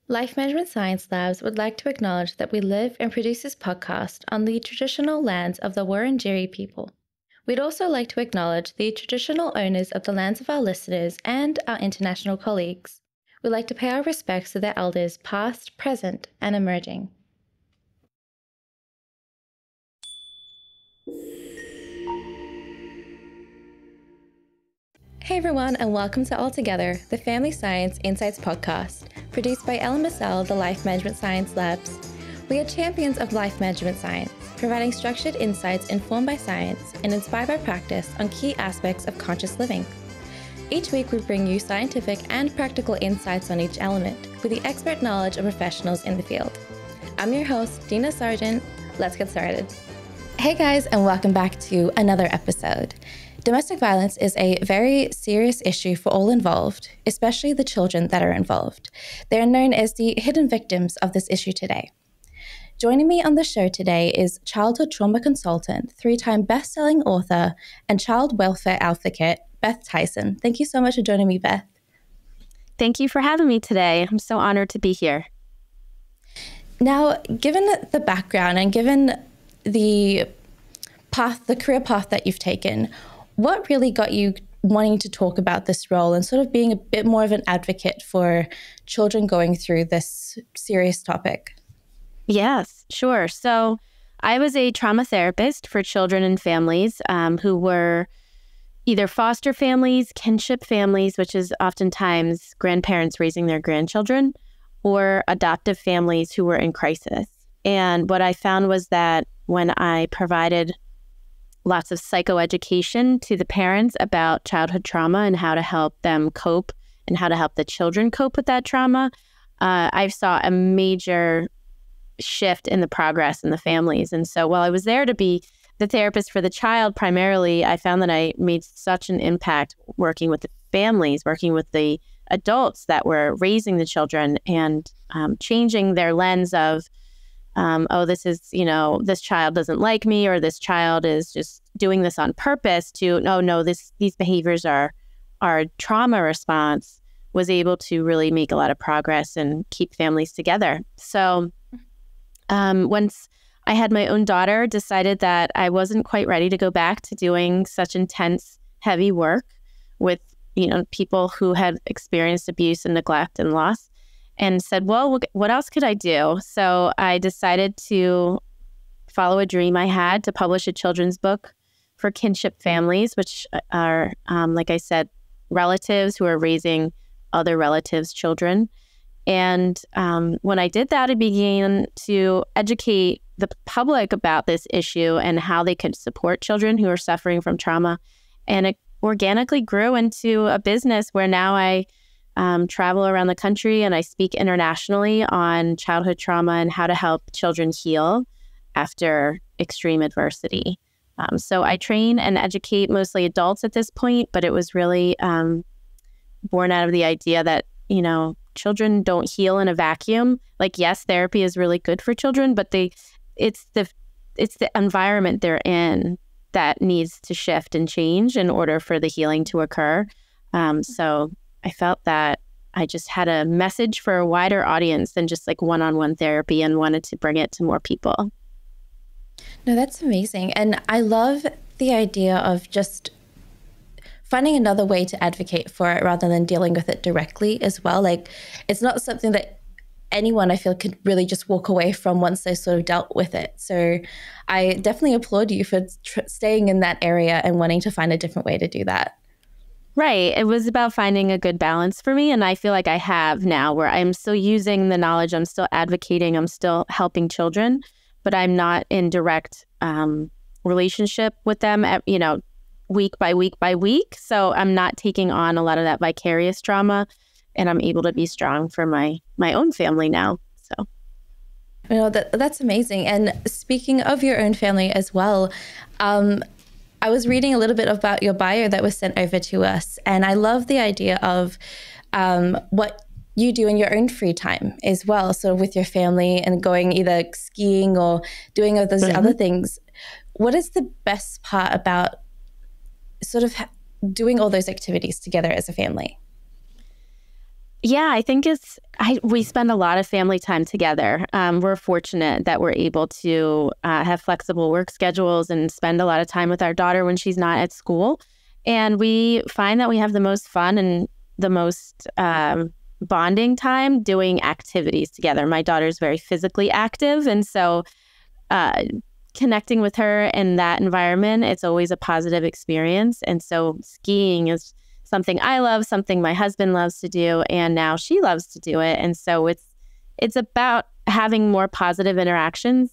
Life Management Science Labs would like to acknowledge that we live and produce this podcast on the traditional lands of the Wurundjeri people. We'd also like to acknowledge the traditional owners of the lands of our listeners and our international colleagues. We'd like to pay our respects to their elders past, present, and emerging. Hey everyone, and welcome to All Together, the Family Science Insights podcast, produced by LMSL, the Life Management Science Labs. We are champions of life management science, providing structured insights informed by science and inspired by practice on key aspects of conscious living. Each week we bring you scientific and practical insights on each element with the expert knowledge of professionals in the field. I'm your host, Dina Sargent. Let's get started. Hey guys, and welcome back to another episode. Domestic violence is a very serious issue for all involved, especially the children that are involved. They are known as the hidden victims of this issue today. Joining me on the show today is childhood trauma consultant, 3-time best-selling author, and child welfare advocate, Beth Tyson. Thank you so much for joining me, Beth. Thank you for having me today. I'm so honored to be here. Now, given the background and given the career path that you've taken, what really got you wanting to talk about this role and sort of being a bit more of an advocate for children going through this serious topic? Yes, sure. So I was a trauma therapist for children and families who were either foster families, kinship families, which is oftentimes grandparents raising their grandchildren, or adoptive families who were in crisis. And what I found was that when I provided lots of psychoeducation to the parents about childhood trauma and how to help them cope and how to help the children cope with that trauma, I saw a major shift in the progress in the families. And so while I was there to be the therapist for the child primarily, I found that I made such an impact working with the families, working with the adults that were raising the children and changing their lens of, this is, this child doesn't like me, or this child is just doing this on purpose, to, these behaviors are trauma response, was able to really make a lot of progress and keep families together. So once I had my own daughter, decided that I wasn't quite ready to go back to doing such intense, heavy work with, people who had experienced abuse and neglect and loss, and said, well, what else could I do? So I decided to follow a dream I had to publish a children's book for kinship families, which are, like I said, relatives who are raising other relatives' children. And when I did that, I began to educate the public about this issue and how they could support children who are suffering from trauma. And it organically grew into a business where now I travel around the country and I speak internationally on childhood trauma and how to help children heal after extreme adversity. So I train and educate mostly adults at this point, but it was really born out of the idea that, children don't heal in a vacuum. Like, yes, therapy is really good for children, but it's the environment they're in that needs to shift and change in order for the healing to occur. So I felt that I just had a message for a wider audience than just like one-on-one therapy, and wanted to bring it to more people. No, that's amazing. And I love the idea of just finding another way to advocate for it rather than dealing with it directly as well. Like, it's not something that anyone, I feel, could really just walk away from once they sort of dealt with it. So I definitely applaud you for staying in that area and wanting to find a different way to do that. Right. It was about finding a good balance for me. And I feel like I have now, where I'm still using the knowledge, I'm still advocating, I'm still helping children, but I'm not in direct relationship with them, week by week by week. So I'm not taking on a lot of that vicarious trauma, and I'm able to be strong for my own family now. So, that's amazing. And speaking of your own family as well, I was reading a little bit about your bio that was sent over to us, and I love the idea of what you do in your own free time as well, sort of with your family and going either skiing or doing those other things. What is the best part about sort of doing all those activities together as a family? Yeah, I think we spend a lot of family time together. We're fortunate that we're able to have flexible work schedules and spend a lot of time with our daughter when she's not at school. And we find that we have the most fun and the most bonding time doing activities together. My daughter's very physically active. And so connecting with her in that environment, it's always a positive experience. And so skiing is something I love, something my husband loves to do, and now she loves to do it. And so it's about having more positive interactions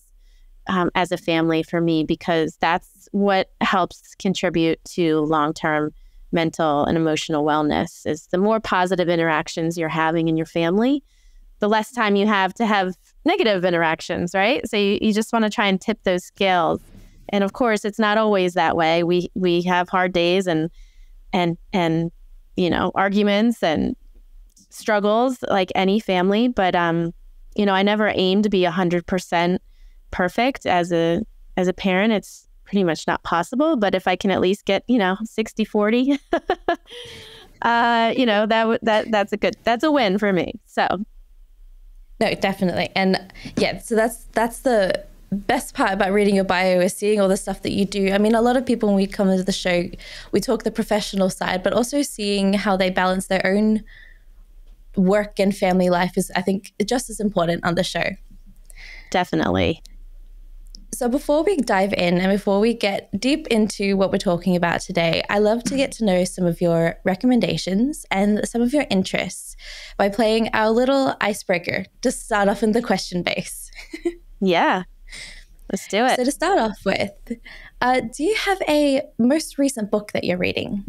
as a family for me, because that's what helps contribute to long-term mental and emotional wellness. Is the more positive interactions you're having in your family, the less time you have to have negative interactions, right? So you just want to try and tip those scales. And of course, it's not always that way. We have hard days and arguments and struggles like any family. But I never aim to be 100% perfect as a parent. It's pretty much not possible. But if I can at least get 60-40, that's a win for me. So. No, definitely. And yeah, so that's the best part about reading your bio, is seeing all the stuff that you do. I mean, a lot of people, when we come into the show, we talk the professional side, but also seeing how they balance their own work and family life is, I think, just as important on the show. Definitely. So before we dive in and before we get deep into what we're talking about today, I love to get to know some of your recommendations and some of your interests by playing our little icebreaker to start off in the question base. Yeah, let's do it. So to start off with, do you have a most recent book that you're reading?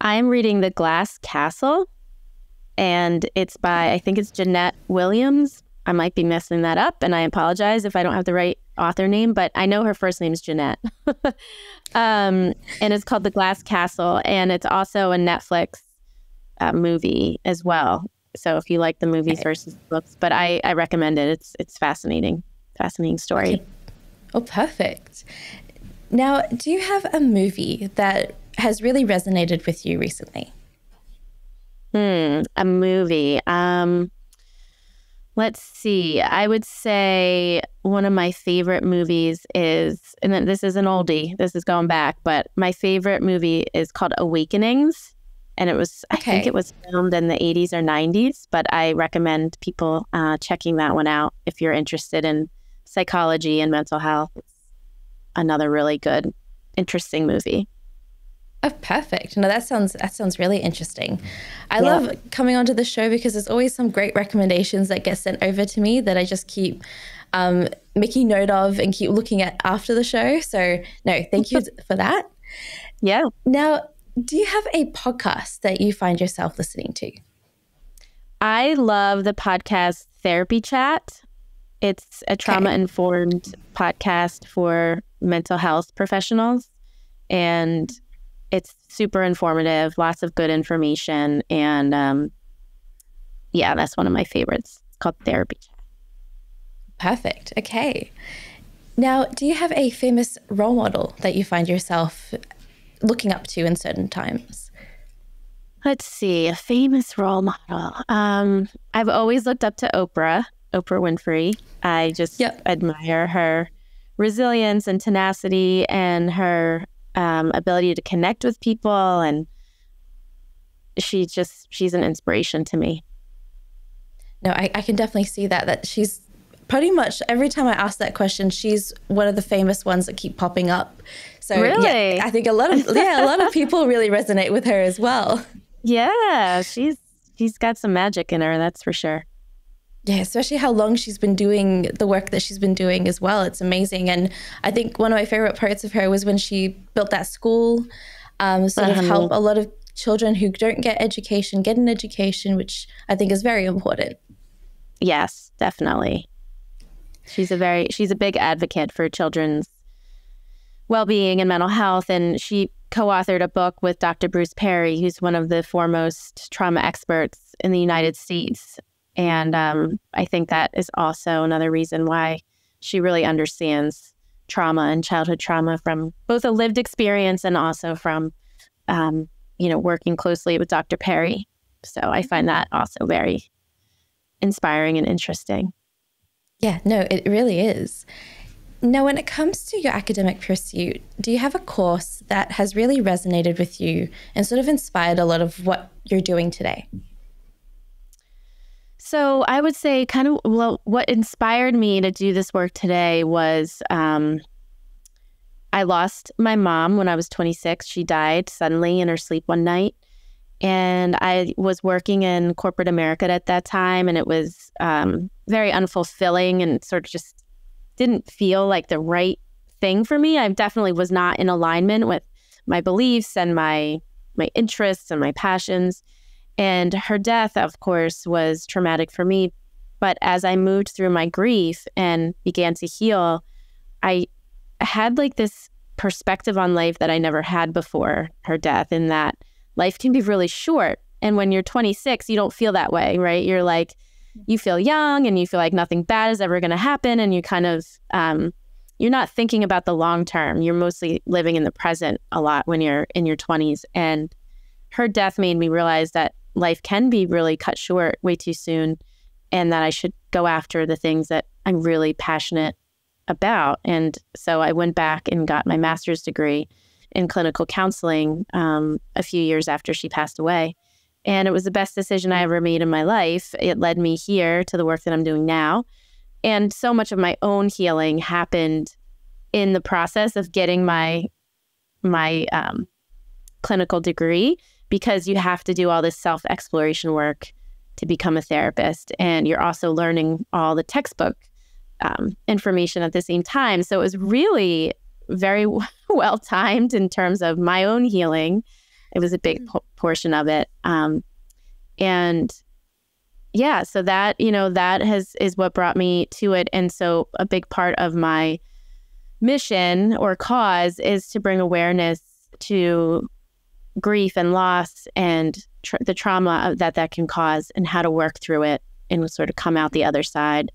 I'm reading The Glass Castle, and it's by, I think it's Jeanette Williams. I might be messing that up, and I apologize if I don't have the right author name, but I know her first name is Jeanette. And it's called The Glass Castle, and it's also a Netflix movie as well. So if you like the movies versus the books, but I recommend it. It's fascinating story. Okay. Oh, perfect. Now, do you have a movie that has really resonated with you recently? A movie. Let's see. I would say one of my favorite movies is, and then this is an oldie, this is going back, but my favorite movie is called Awakenings. And it was, I think it was filmed in the 80s or 90s, but I recommend people checking that one out if you're interested in psychology and mental health. It's another really good, interesting movie. Oh, perfect. No, that sounds really interesting. I love coming onto the show because there's always some great recommendations that get sent over to me that I just keep making note of and keep looking at after the show. So no, thank you for that. Yeah. Now, do you have a podcast that you find yourself listening to? I love the podcast Therapy Chat. It's a trauma-informed podcast for mental health professionals. And it's super informative, lots of good information. And that's one of my favorites. It's called Therapy Chat. Perfect. Okay. Now, do you have a famous role model that you find yourself looking up to in certain times? Let's see, a famous role model. I've always looked up to Oprah Winfrey. I just admire her resilience and tenacity and her ability to connect with people. And she's an inspiration to me. No, I can definitely see that she's pretty much, every time I ask that question, she's one of the famous ones that keep popping up. So really? Yeah, I think a lot of people really resonate with her as well. Yeah, she's got some magic in her, that's for sure. Yeah, especially how long she's been doing the work that she's been doing as well. It's amazing. And I think one of my favorite parts of her was when she built that school, sort of help a lot of children who don't get education, get an education, which I think is very important. Yes, definitely. She's a big advocate for children's well-being and mental health. And she co-authored a book with Dr. Bruce Perry, who's one of the foremost trauma experts in the United States. And I think that is also another reason why she really understands trauma and childhood trauma from both a lived experience and also from, working closely with Dr. Perry. So I find that also very inspiring and interesting. Yeah, no, it really is. Now, when it comes to your academic pursuit, do you have a course that has really resonated with you and sort of inspired a lot of what you're doing today? So I would say what inspired me to do this work today was I lost my mom when I was 26. She died suddenly in her sleep one night. And I was working in corporate America at that time, and it was very unfulfilling and sort of just didn't feel like the right thing for me. I definitely was not in alignment with my beliefs and my interests and my passions. And her death, of course, was traumatic for me. But as I moved through my grief and began to heal, I had like this perspective on life that I never had before her death, in that life can be really short. And when you're 26, you don't feel that way, right? You're like, you feel young and you feel like nothing bad is ever going to happen. And you kind of, you're not thinking about the long term. You're mostly living in the present a lot when you're in your 20s. And her death made me realize that life can be really cut short way too soon, and that I should go after the things that I'm really passionate about. And so I went back and got my master's degree in clinical counseling a few years after she passed away. And it was the best decision I ever made in my life. It led me here to the work that I'm doing now. And so much of my own healing happened in the process of getting my clinical degree, because you have to do all this self-exploration work to become a therapist. And you're also learning all the textbook information at the same time. So it was really very well timed in terms of my own healing. It was a big portion of it. And yeah, so that, that is what brought me to it. And so a big part of my mission or cause is to bring awareness to grief and loss and the trauma that can cause, and how to work through it and sort of come out the other side.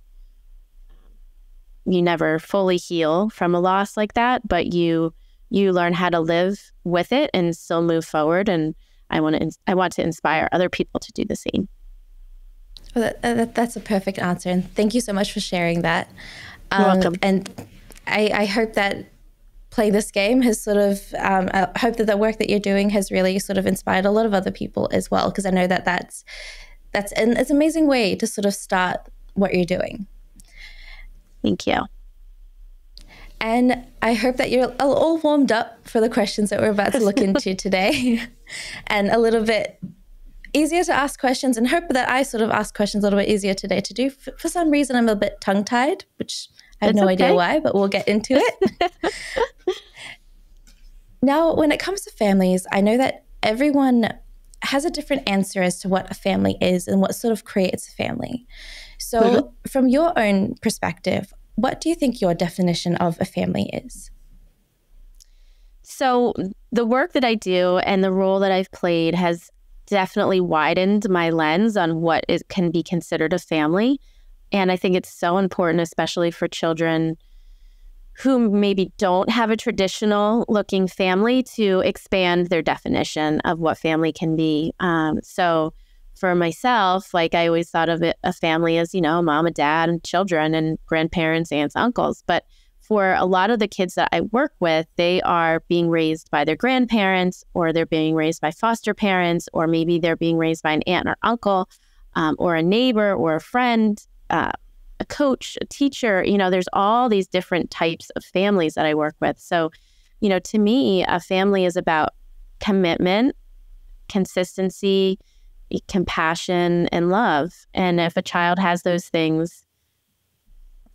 You never fully heal from a loss like that, but you learn how to live with it and still move forward. And I want to inspire other people to do the same. Well, that's a perfect answer. And thank you so much for sharing that. You're welcome. And I hope that playing this game has sort of, I hope that the work that you're doing has really sort of inspired a lot of other people as well, because I know that it's an amazing way to sort of start what you're doing. Thank you. And I hope that you're all warmed up for the questions that we're about to look into today, and a little bit easier to ask questions, and hope that I sort of ask questions a little bit easier today to do. For some reason, I'm a bit tongue-tied, which I have no idea why, but we'll get into it. Now, when it comes to families, I know that everyone has a different answer as to what a family is and what sort of creates a family. So from your own perspective, what do you think your definition of a family is? So the work that I do and the role that I've played has definitely widened my lens on what can be considered a family. And I think it's so important, especially for children who maybe don't have a traditional looking family, to expand their definition of what family can be. So for myself, like, I always thought of it, a family as, mom and dad and children and grandparents, aunts, uncles. But for a lot of the kids that I work with, they are being raised by their grandparents, or they're being raised by foster parents, or maybe they're being raised by an aunt or uncle, or a neighbor or a friend, a coach, a teacher. There's all these different types of families that I work with. So, to me, a family is about commitment, consistency, compassion, and love. And if a child has those things,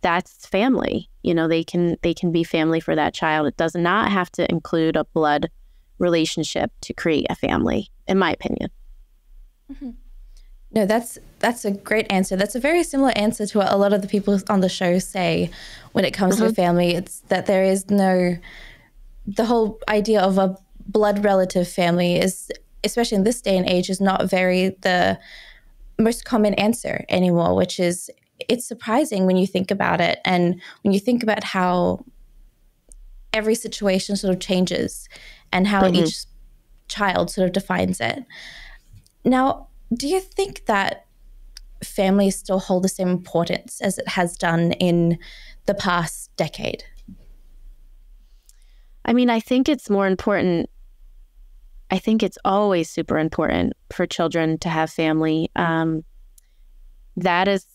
that's family. They can be family for that child. It does not have to include a blood relationship to create a family, in my opinion. Mm-hmm. No, that's a great answer. That's a very similar answer to what a lot of the people on the show say when it comes to a family. It's that there is the whole idea of a blood relative family is, especially in this day and age, is not the most common answer anymore, which is, it's surprising when you think about it. And when you think about how every situation sort of changes and how each child sort of defines it. Now, do you think that families still hold the same importance as it has done in the past decade? I mean, I think it's more important. I think it's always super important for children to have family. That is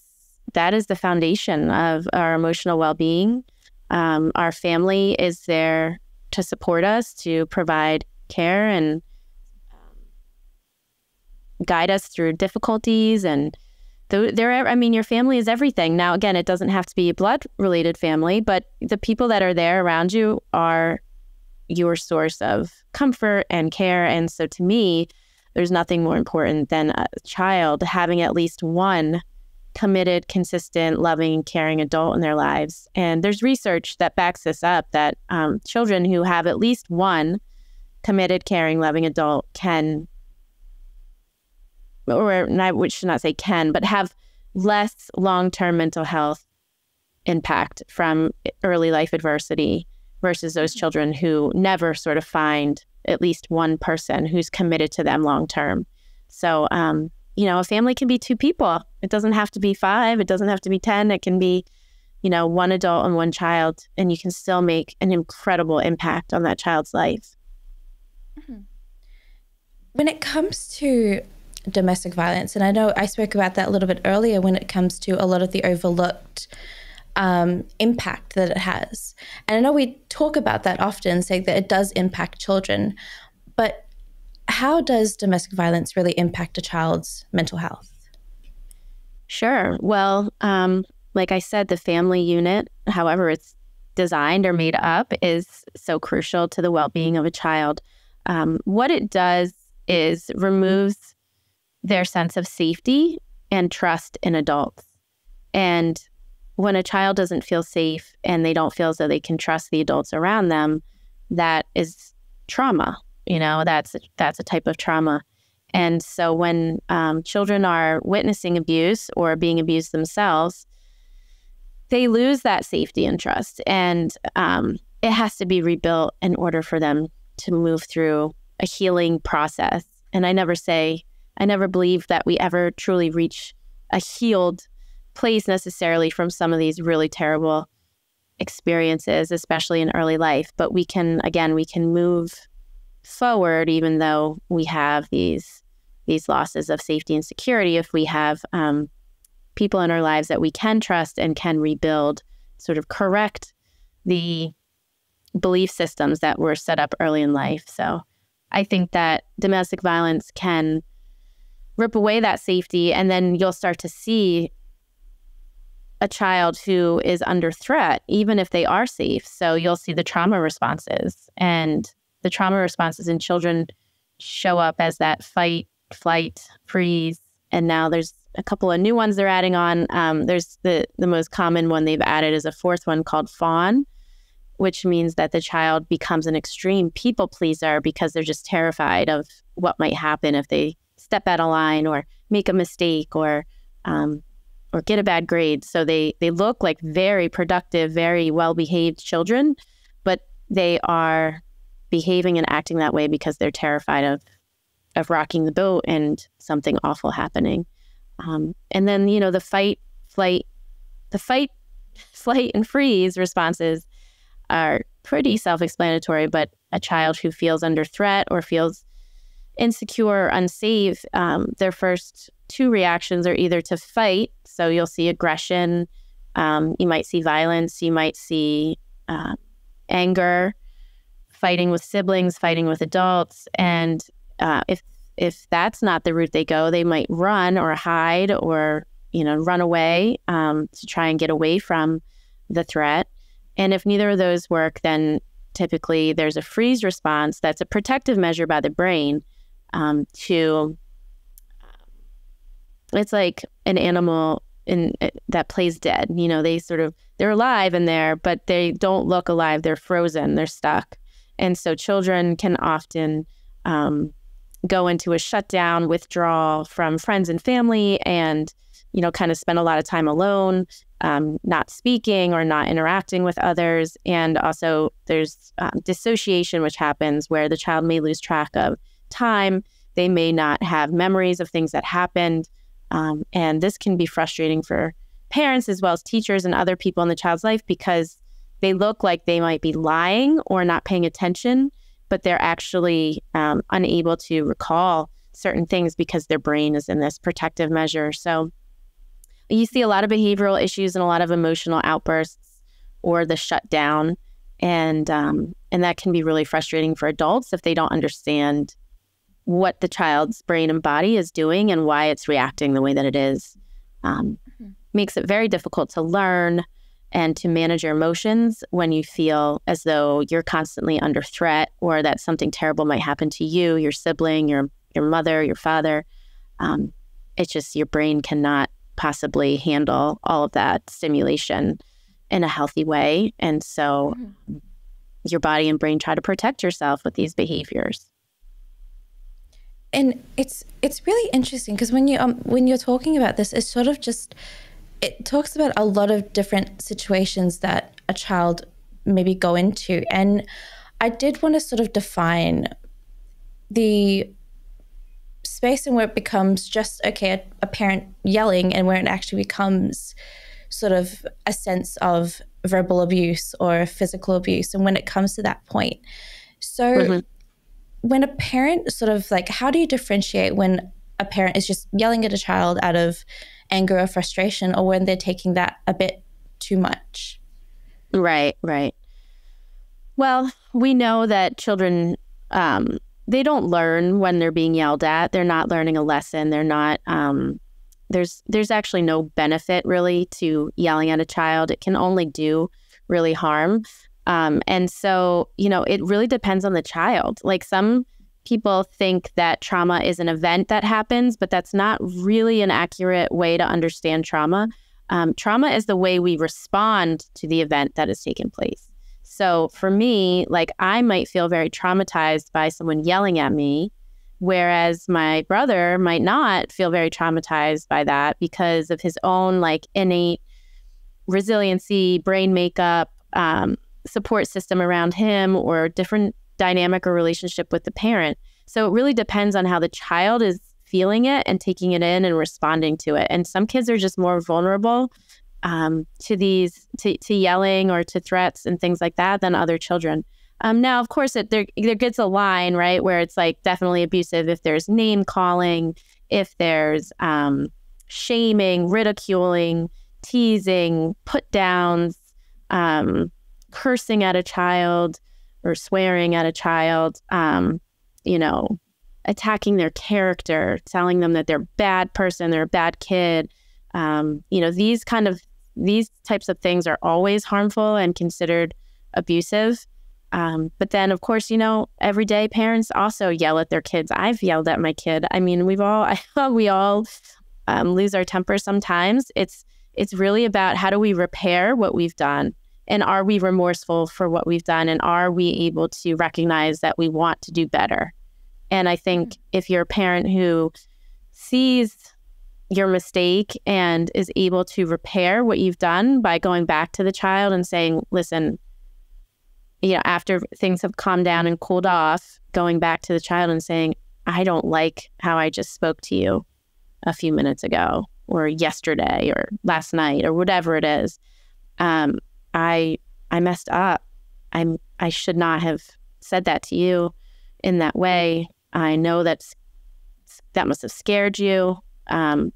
the foundation of our emotional well-being. Our family is there to support us, to provide care and guide us through difficulties. And your family is everything. Now, again, it doesn't have to be a blood-related family, but the people that are there around you are your source of comfort and care. And so to me, there's nothing more important than a child having at least one committed, consistent, loving, caring adult in their lives. And there's research that backs this up, that children who have at least one committed, caring, loving adult can, or I should not say can, but have less long-term mental health impact from early life adversity versus those children who never sort of find at least one person who's committed to them long-term. So, a family can be two people. It doesn't have to be 5. It doesn't have to be 10. It can be, one adult and one child, and you can still make an incredible impact on that child's life. Mm-hmm. When it comes to domestic violence, and I know I spoke about that a little bit earlier when it comes to a lot of the overlooked impact that it has. And I know we talk about that often, saying that it does impact children, but how does domestic violence really impact a child's mental health? Sure. Well, like I said, the family unit, however it's designed or made up, is so crucial to the well-being of a child. What it does is removes their sense of safety and trust in adults. And when a child doesn't feel safe and they don't feel as though they can trust the adults around them, that is trauma. That's a type of trauma. And so when children are witnessing abuse or being abused themselves, they lose that safety and trust. And it has to be rebuilt in order for them to move through a healing process. And I never believe that we ever truly reach a healed place necessarily from some of these really terrible experiences, especially in early life. But we can move forward even though we have these losses of safety and security, if we have people in our lives that we can trust and can rebuild, sort of correct the belief systems that were set up early in life. So I think that domestic violence can rip away that safety, and then you'll start to see a child who is under threat, even if they are safe. So you'll see the trauma responses, and the trauma responses in children show up as that fight, flight, freeze. And now there's a couple of new ones they're adding on. There's the most common one they've added is a 4th one called fawn, which means that the child becomes an extreme people pleaser because they're just terrified of what might happen if they step out of line or make a mistake or get a bad grade. So they look like very productive, very well-behaved children, but they are behaving and acting that way because they're terrified of rocking the boat and something awful happening. And then, the fight, flight, and freeze responses are pretty self-explanatory, but a child who feels under threat or feels insecure or unsafe, their first 2 reactions are either to fight. So you'll see aggression, you might see violence, you might see anger, fighting with siblings, fighting with adults. And if that's not the route they go, they might run or hide or, run away to try and get away from the threat. And if neither of those work, then typically there's a freeze response that's a protective measure by the brain it's like an animal that plays dead. They're alive in there, but they don't look alive. They're frozen. They're stuck. And so children can often go into a shutdown, withdrawal from friends and family, and, kind of spend a lot of time alone, not speaking or not interacting with others. And also there's dissociation, which happens where the child may lose track of time, They may not have memories of things that happened. And this can be frustrating for parents as well as teachers and other people in the child's life because they look like they might be lying or not paying attention, but they're actually unable to recall certain things because their brain is in this protective measure. So you see a lot of behavioral issues and a lot of emotional outbursts or the shutdown. And that can be really frustrating for adults if they don't understand what the child's brain and body is doing and why it's reacting the way that it is. Makes it very difficult to learn and to manage your emotions when you feel as though you're constantly under threat or that something terrible might happen to you, your sibling, your mother, your father. It's just your brain cannot possibly handle all of that stimulation in a healthy way. And so your body and brain try to protect yourself with these behaviors. And it's really interesting because when you're talking about this, it's sort of just, it talks about a lot of different situations that a child maybe go into. And I did want to sort of define the space and where it becomes just, okay, a parent yelling and where it actually becomes sort of a sense of verbal abuse or physical abuse. And when it comes to that point. So when a parent sort of like, how do you differentiate when a parent is just yelling at a child out of anger or frustration or when they're taking that a bit too much? Right. Well, we know that children, they don't learn when they're being yelled at. They're not learning a lesson. They're not, there's actually no benefit really to yelling at a child. It can only do really harm. And so, it really depends on the child. Like some people think that trauma is an event that happens, but that's not really an accurate way to understand trauma. Trauma is the way we respond to the event that has taken place. So for me, like I might feel very traumatized by someone yelling at me, whereas my brother might not feel very traumatized by that because of his own like innate resiliency, brain makeup, support system around him or different dynamic or relationship with the parent. So it really depends on how the child is feeling it and taking it in and responding to it. And some kids are just more vulnerable to yelling or to threats and things like that than other children. Now, of course, there gets a line, right, where it's like definitely abusive if there's name calling, if there's shaming, ridiculing, teasing, put downs, cursing at a child or swearing at a child, attacking their character, telling them that they're a bad person, they're a bad kid. These types of things are always harmful and considered abusive. But then, of course, everyday parents also yell at their kids. I've yelled at my kid. I mean, we all lose our temper sometimes. It's really about how do we repair what we've done? And are we remorseful for what we've done? And are we able to recognize that we want to do better? And I think if you're a parent who sees your mistake and is able to repair what you've done by going back to the child and saying, listen, after things have calmed down and cooled off, going back to the child and saying, I don't like how I just spoke to you a few minutes ago or yesterday or last night or whatever it is. I messed up. I should not have said that to you in that way. I know that must have scared you. I'm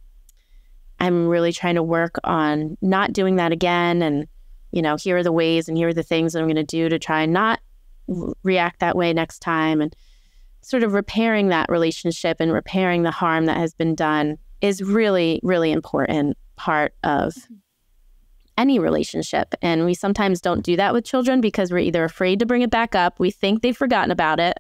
really trying to work on not doing that again. And, here are the ways and here are the things that I'm going to do to try and not react that way next time. And sort of repairing that relationship and repairing the harm that has been done is really, really important part of any relationship. And we sometimes don't do that with children because we're either afraid to bring it back up. We think they've forgotten about it.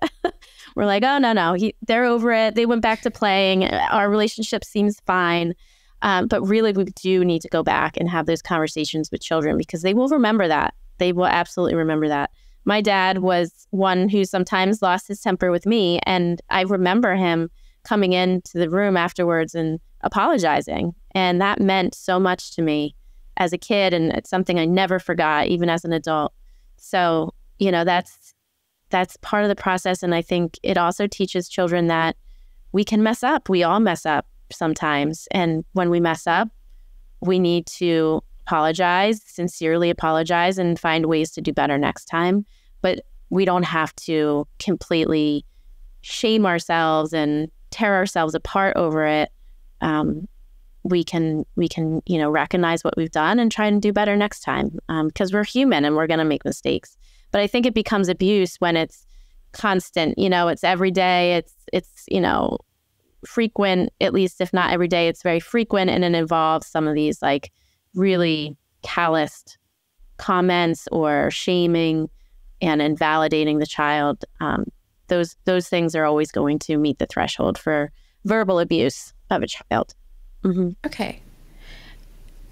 We're like, oh, no, they're over it. They went back to playing. Our relationship seems fine. But really, we do need to go back and have those conversations with children because they will remember that. They will absolutely remember that. My dad was one who sometimes lost his temper with me. And I remember him coming into the room afterwards and apologizing. And that meant so much to me as a kid. And it's something I never forgot, even as an adult. So, that's part of the process. And I think it also teaches children that we can mess up. We all mess up sometimes. And when we mess up, we need to apologize, sincerely apologize, and find ways to do better next time. But we don't have to completely shame ourselves and tear ourselves apart over it. We can, recognize what we've done and try and do better next time, because we're human and we're going to make mistakes. But I think it becomes abuse when it's constant, it's every day, it's frequent, at least if not every day, it's very frequent. And it involves some of these like really calloused comments or shaming and invalidating the child. Those things are always going to meet the threshold for verbal abuse of a child. Mm-hmm. Okay.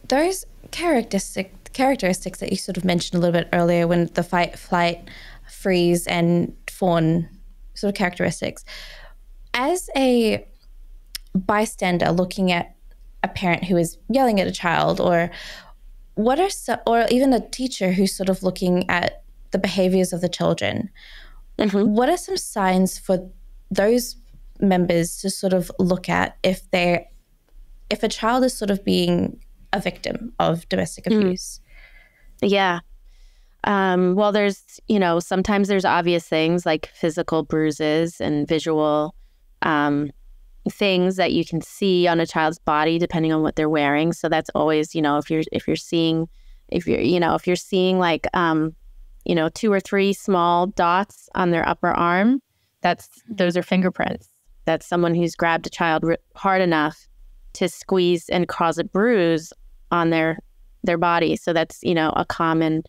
Those characteristics that you sort of mentioned a little bit earlier, when the fight, flight, freeze, and fawn sort of characteristics, as a bystander looking at a parent who is yelling at a child, or or even a teacher who's sort of looking at the behaviors of the children, mm-hmm. what are some signs for those members to sort of look at if a child is sort of being a victim of domestic abuse? Yeah. Well, there's, sometimes there's obvious things like physical bruises and visual things that you can see on a child's body depending on what they're wearing. So that's always, if you're seeing like 2 or 3 small dots on their upper arm, those are fingerprints. That's someone who's grabbed a child hard enough to squeeze and cause a bruise on their body. So that's, a common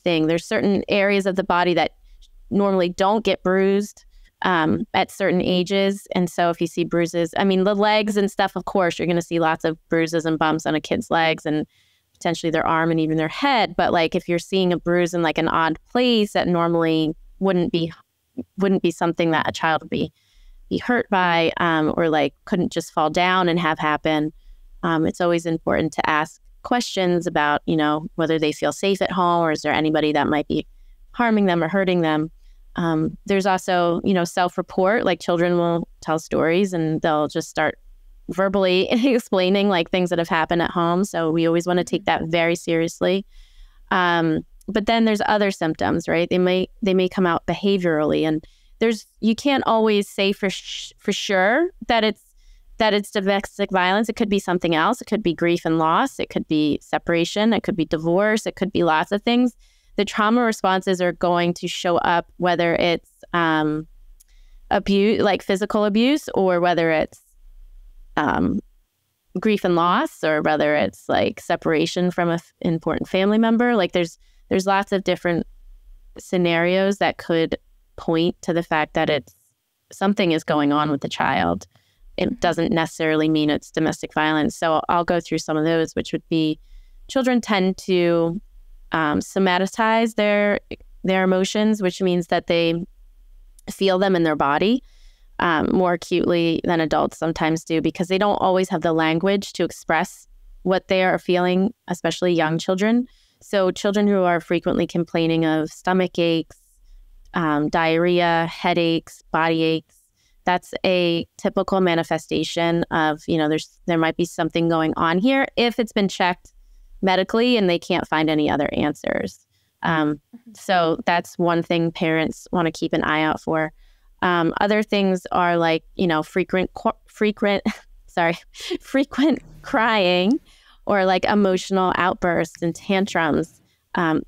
thing. There's certain areas of the body that normally don't get bruised at certain ages. And so if you see bruises, the legs and stuff, of course, you're going to see lots of bruises and bumps on a kid's legs and potentially their arm and even their head. But like if you're seeing a bruise in like an odd place that normally wouldn't be something that a child would be hurt by, or like couldn't just fall down and have happen, it's always important to ask questions about, whether they feel safe at home or is there anybody that might be harming them or hurting them. There's also, self-report, like children will tell stories and they'll just start verbally explaining like things that have happened at home. So we always want to take that very seriously. But then there's other symptoms, right? They may come out behaviorally, and you can't always say for sure that it's domestic violence. It could be something else. It could be grief and loss. It could be separation. It could be divorce. It could be lots of things. The trauma responses are going to show up, whether it's abuse, like physical abuse, or whether it's grief and loss, or whether it's like separation from an important family member. Like there's lots of different scenarios that could point to the fact that something is going on with the child. It doesn't necessarily mean it's domestic violence. So I'll go through some of those, which would be children tend to somatize their emotions, which means that they feel them in their body more acutely than adults sometimes do, because they don't always have the language to express what they are feeling, especially young children. So children who are frequently complaining of stomach aches, diarrhea, headaches, body aches, that's a typical manifestation of, there might be something going on here if it's been checked medically and they can't find any other answers. So that's one thing parents want to keep an eye out for. Other things are like, frequent crying, or like emotional outbursts and tantrums.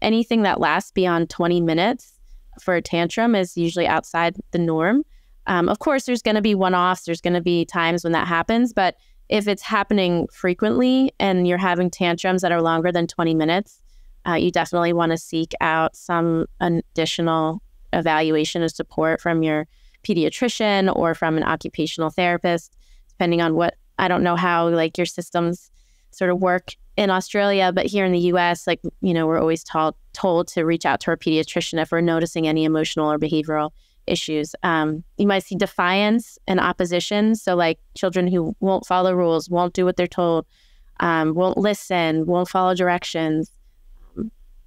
Anything that lasts beyond 20 minutes for a tantrum is usually outside the norm. Of course, there's going to be one-offs. There's going to be times when that happens. But if it's happening frequently and you're having tantrums that are longer than 20 minutes, you definitely want to seek out some additional evaluation and support from your pediatrician or from an occupational therapist, depending on I don't know how like your systems sort of work in Australia, but here in the US, like, we're always told to reach out to our pediatrician if we're noticing any emotional or behavioral issues. You might see defiance and opposition. So like children who won't follow rules, won't do what they're told, won't listen, won't follow directions.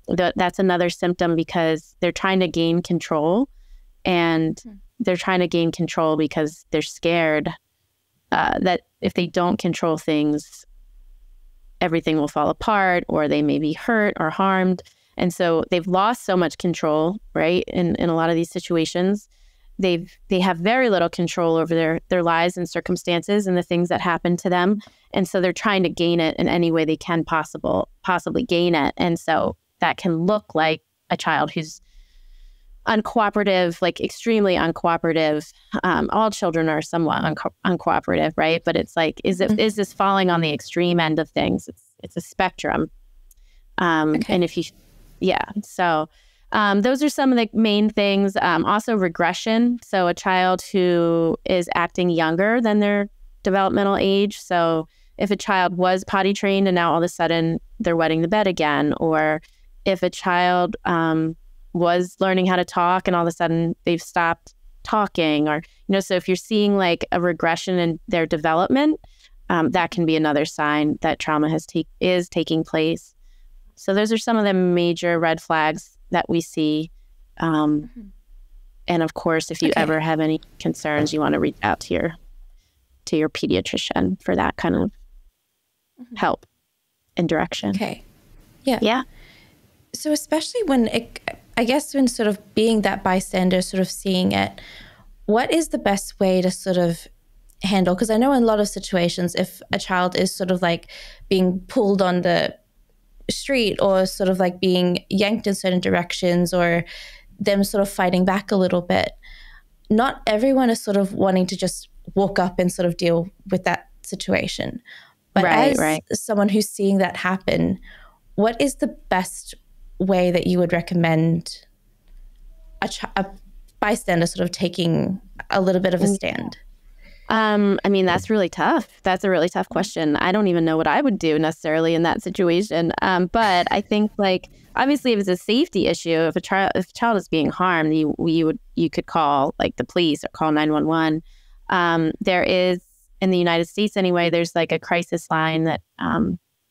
That's another symptom, because they're trying to gain control and they're trying to gain control because they're scared that if they don't control things, everything will fall apart, or they may be hurt or harmed. And so they've lost so much control, right? In a lot of these situations, they have very little control over their lives and circumstances and the things that happen to them. And so they're trying to gain it in any way they can possibly gain it. And so that can look like a child who's uncooperative, like extremely uncooperative. All children are somewhat uncooperative, right? But it's like, is this falling on the extreme end of things? It's a spectrum. And if you, so those are some of the main things. Also regression. So a child who is acting younger than their developmental age. So if a child was potty trained and now all of a sudden they're wetting the bed again, or if a child was learning how to talk and all of a sudden they've stopped talking, or, so if you're seeing like a regression in their development, that can be another sign that trauma is taking place. So those are some of the major red flags that we see. And of course, if you ever have any concerns, you want to reach out to your pediatrician for that kind of help and direction. Okay. Yeah. Yeah. So especially when when sort of being that bystander, sort of seeing it, what is the best way to sort of handle? Because I know in a lot of situations, if a child is sort of like being pulled on the street or sort of like being yanked in certain directions, or them sort of fighting back a little bit, not everyone is sort of wanting to just walk up and sort of deal with that situation. But as someone who's seeing that happen, what is the best way that you would recommend a bystander sort of taking a little bit of a stand? That's really tough. That's a really tough question. I don't even know what I would do necessarily in that situation. But I think, like, obviously if it's a safety issue, if a child is being harmed, you could call like the police or call 911. There is, in the United States anyway, there's like a crisis line that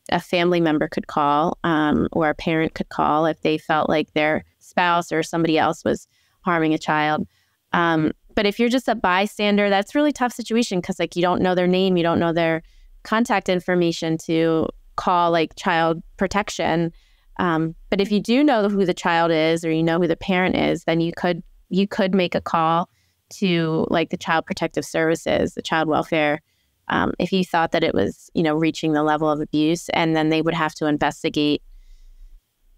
a family member could call, or a parent could call if they felt like their spouse or somebody else was harming a child. But if you're just a bystander, that's a really tough situation because, like, you don't know their name, you don't know their contact information to call like child protection. But if you do know who the child is, or you know who the parent is, then you could make a call to like the Child Protective Services, the child welfare, if you thought that it was, reaching the level of abuse, and then they would have to investigate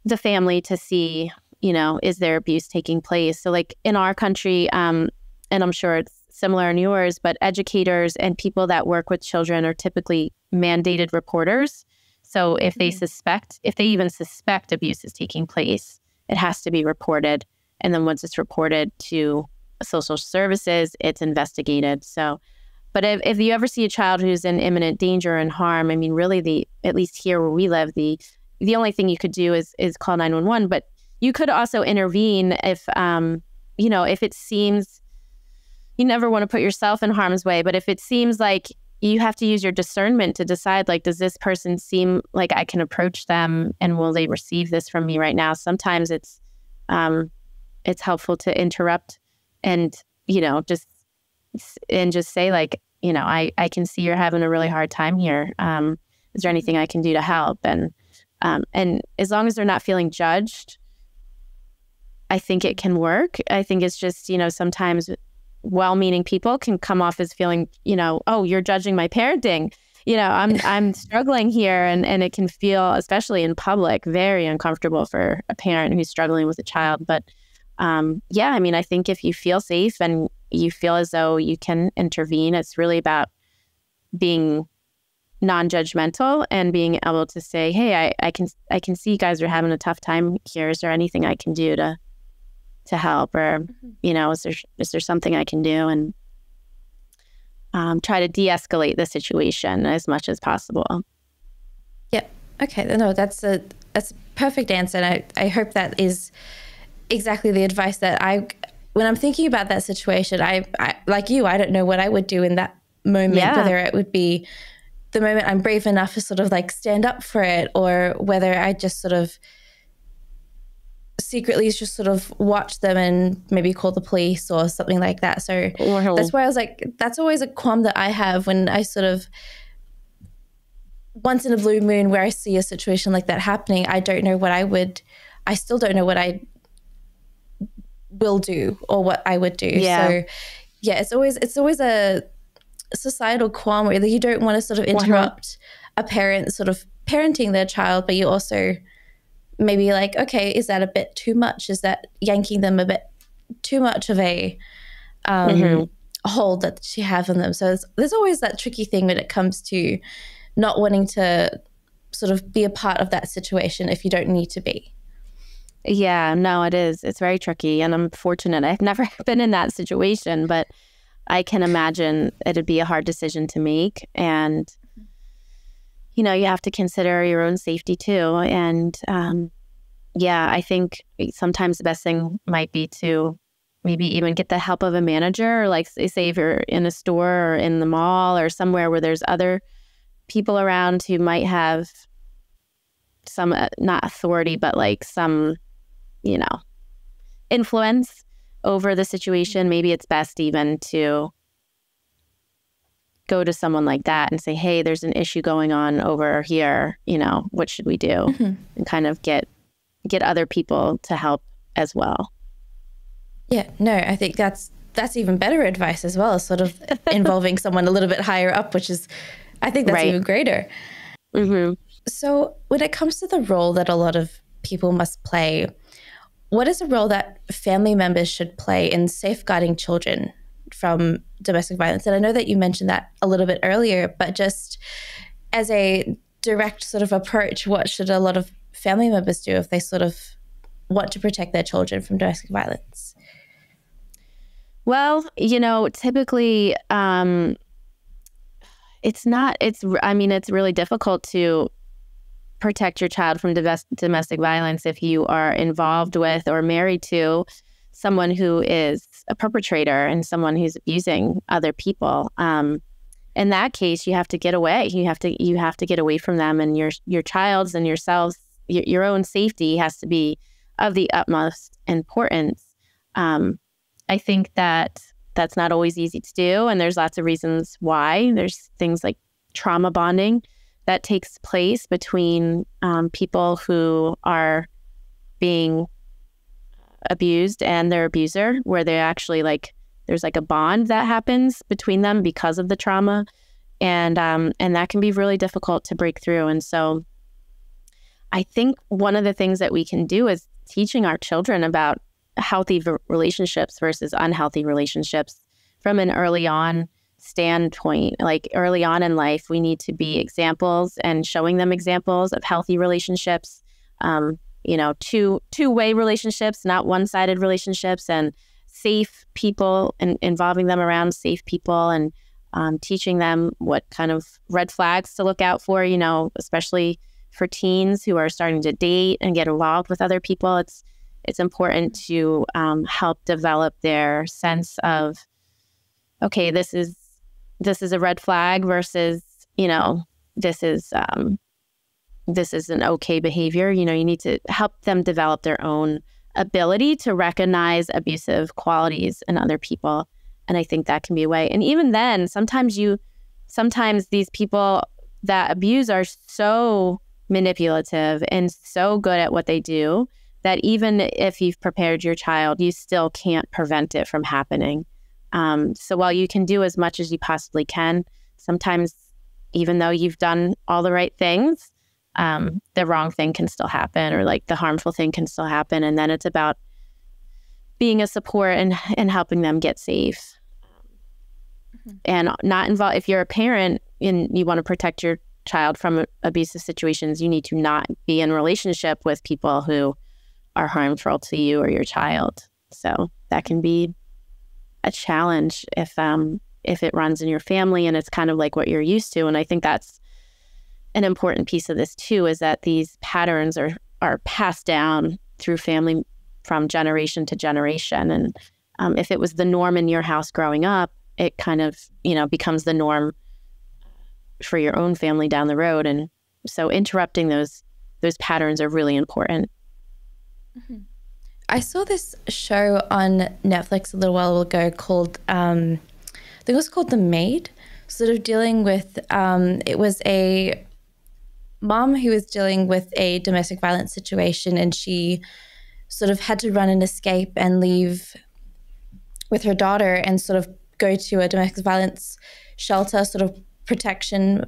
the family to see, is there abuse taking place? So like in our country, and I'm sure it's similar in yours, but educators and people that work with children are typically mandated reporters. So if they even suspect abuse is taking place, it has to be reported. And then once it's reported to social services, it's investigated. So, but if you ever see a child who's in imminent danger and harm, really at least here where we live, the only thing you could do is call 911, but you could also intervene if it seems, you never want to put yourself in harm's way, but if it seems like you have to use your discernment to decide, like, does this person seem like I can approach them and will they receive this from me right now? Sometimes it's helpful to interrupt and, just say like, I can see you're having a really hard time here. Is there anything I can do to help? And as long as they're not feeling judged, I think it can work. I think it's just, sometimes well-meaning people can come off as feeling, oh, you're judging my parenting. I'm struggling here. And it can feel, especially in public, very uncomfortable for a parent who's struggling with a child. But I think if you feel safe and you feel as though you can intervene, it's really about being non-judgmental and being able to say, hey, I can see you guys are having a tough time here. Is there anything I can do to help, or is there something I can do, and try to de-escalate the situation as much as possible. Yeah. Okay. No, that's a perfect answer, and I hope that is exactly the advice that when I'm thinking about that situation, I like you, I don't know what I would do in that moment, whether it would be the moment I'm brave enough to sort of like stand up for it, or whether I just sort of secretly just sort of watch them and maybe call the police or something like that. So that's why I was like, that's always a qualm that I have when I sort of, once in a blue moon where I see a situation like that happening, I still don't know what I will do or what I would do. Yeah. So yeah, it's always a societal qualm where you don't want to sort of interrupt a parent sort of parenting their child, but you also maybe like, okay, is that a bit too much? Is that yanking them a bit too much of a hold that she have on them? So there's always that tricky thing when it comes to not wanting to sort of be a part of that situation if you don't need to be. Yeah, no, it is. It's very tricky, and I'm fortunate. I've never been in that situation, but I can imagine it'd be a hard decision to make. And, you have to consider your own safety too. And yeah, I think sometimes the best thing might be to maybe even get the help of a manager, or like say if you're in a store or in the mall or somewhere where there's other people around who might have some, not authority, but like some, influence over the situation. Maybe it's best even to go to someone like that and say, hey, there's an issue going on over here. What should we do? And kind of get other people to help as well. Yeah, no, I think that's even better advice as well, sort of involving someone a little bit higher up, which is, I think that's even greater. So when it comes to the role that a lot of people must play, what is a role that family members should play in safeguarding children from domestic violence? And I know that you mentioned that a little bit earlier, but just as a direct sort of approach, what should a lot of family members do if they sort of want to protect their children from domestic violence? Well, typically it's really difficult to protect your child from domestic violence if you are involved with or married to someone who is a perpetrator and someone who's abusing other people. In that case, you have to get away. You have to get away from them, and your child's and yourselves, your own safety has to be of the utmost importance. I think that's not always easy to do, and there's lots of reasons why. There's things like trauma bonding that takes place between people who are being abused and their abuser, where they actually there's like a bond that happens between them because of the trauma, and that can be really difficult to break through. And so I think one of the things that we can do is teaching our children about healthy relationships versus unhealthy relationships from an early on standpoint. Like early on in life, we need to be examples and showing them examples of healthy relationships, two-way relationships, not one-sided relationships, and safe people, and involving them around safe people, and teaching them what kind of red flags to look out for, especially for teens who are starting to date and get involved with other people. It's important to help develop their sense of, okay, this is a red flag versus, this is an okay behavior. You need to help them develop their own ability to recognize abusive qualities in other people. And I think that can be a way. And even then, sometimes these people that abuse are so manipulative and so good at what they do that even if you've prepared your child, you still can't prevent it from happening. So while you can do as much as you possibly can, sometimes even though you've done all the right things, the wrong thing can still happen, or like the harmful thing can still happen. And then it's about being a support and helping them get safe. And not involved. If you're a parent and you want to protect your child from abusive situations, you need to not be in a relationship with people who are harmful to you or your child. So that can be a challenge if it runs in your family and it's kind of like what you're used to. And I think that's an important piece of this too, is that these patterns are passed down through family from generation to generation. And if it was the norm in your house growing up, it kind of, becomes the norm for your own family down the road. And so interrupting those patterns are really important. I saw this show on Netflix a little while ago called, I think it was called The Maid, sort of dealing with, it was a mom who was dealing with a domestic violence situation, and she sort of had to run and escape and leave with her daughter and sort of go to a domestic violence shelter, sort of protection